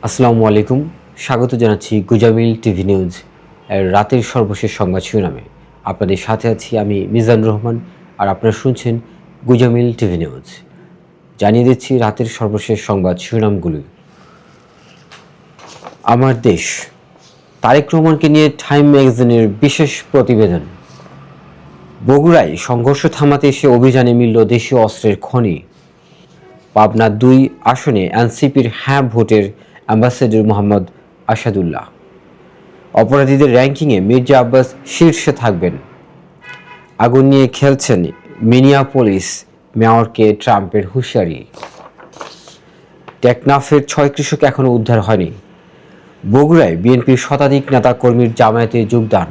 আসসালামু আলাইকুম। স্বাগত জানাচ্ছি গুজামিল টিভি নিউজ এর রাতের সর্বশেষ সংবাদ শিরোনামে। আপনাদের সাথে আছি আমি মিজানুর রহমান, আর আপনারা শুনছেন গুজামিল টিভি নিউজ। জানিয়ে দিচ্ছি রাতের সর্বশেষ সংবাদ শিরোনামগুলি। আমার দেশ, তারেক রহমানকে নিয়ে টাইম ম্যাগাজিনের বিশেষ প্রতিবেদন। বগুড়ায় সংঘর্ষ থামাতে এসে অভিযানে মিলল দেশীয় অস্ত্রের খনি। পাবনা 2 আসনে এনসিপির হ্যাঁ ভোটের অ্যাম্বাসেডর মোহাম্মদ আসাদুল্লাহ। অপরাধীদের র্যাঙ্কিংয়ে মির্জা আব্বাস শীর্ষে থাকবেন। আগুন নিয়ে খেলছেন মিনিয়াপোলিস মেয়রকে ট্রাম্পের হুঁশিয়ারি। টেকনাফের 6 কৃষক এখনও উদ্ধার হয়নি। বগুড়ায় বিএনপির শতাধিক নেতাকর্মীর জামায়াতে যোগদান।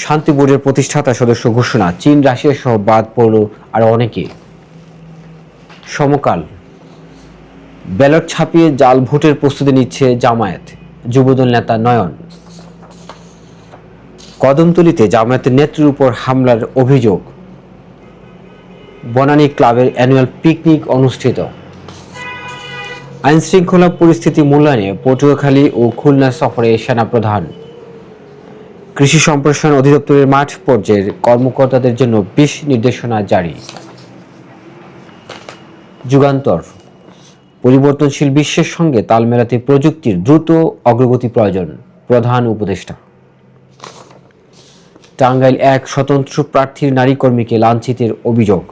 শান্তি বোর্ডের প্রতিষ্ঠাতা সদস্য ঘোষণা। চীন, রাশিয়া সহ বাদ পড়ল আর অনেকে। সমকাল, ব্যালট ছাপিয়ে জাল ভোটের প্রস্তুতি নিচ্ছে জামায়াত, যুবদল নেতা নয়ন। কদমতলীতে জামায়াতের নেত্রীর উপর হামলার অভিযোগ। বনানী ক্লাবের অ্যানুয়াল পিকনিক অনুষ্ঠিত। আইনশৃঙ্খলা পরিস্থিতি মূল্যায়নে পটুয়াখালী ও খুলনা সফরে সেনাপ্রধান। কৃষি সম্প্রসারণ অধিদপ্তরের মাঠ পর্যায়ের কর্মকর্তাদের জন্য 20 নির্দেশনা জারি। যুগান্তর, পরিবর্তনশীল বিশ্বের সঙ্গে তাল মেলাতে প্রযুক্তির দ্রুত অগ্রগতি প্রয়োজন, প্রধান উপদেষ্টা। টাঙ্গাইল 1 স্বতন্ত্র প্রার্থীর নারী কর্মীকে লাঞ্ছিতের অভিযোগ।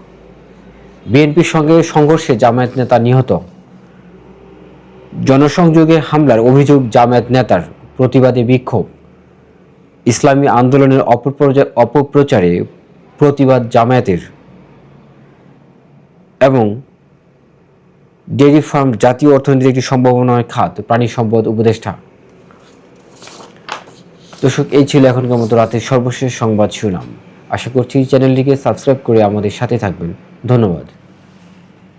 বিএনপির সঙ্গে সংঘর্ষে জামায়াত নেতা নিহত। জনসংযোগে হামলার অভিযোগ জামায়াত নেতার, প্রতিবাদে বিক্ষোভ। ইসলামী আন্দোলনের অপপ্রচারে প্রতিবাদ জামায়াতের। এবং ডেইরি ফার্ম জাতীয় অর্থনীতির একটি সম্ভাবনার খাত, প্রাণী সম্পদ উপদেষ্টা। দর্শক, এই ছিল এখনকার মতো রাতের সর্বশেষ সংবাদ শিরোনাম। আশা করছি চ্যানেলটিকে সাবস্ক্রাইব করে আমাদের সাথে থাকবেন। ধন্যবাদ।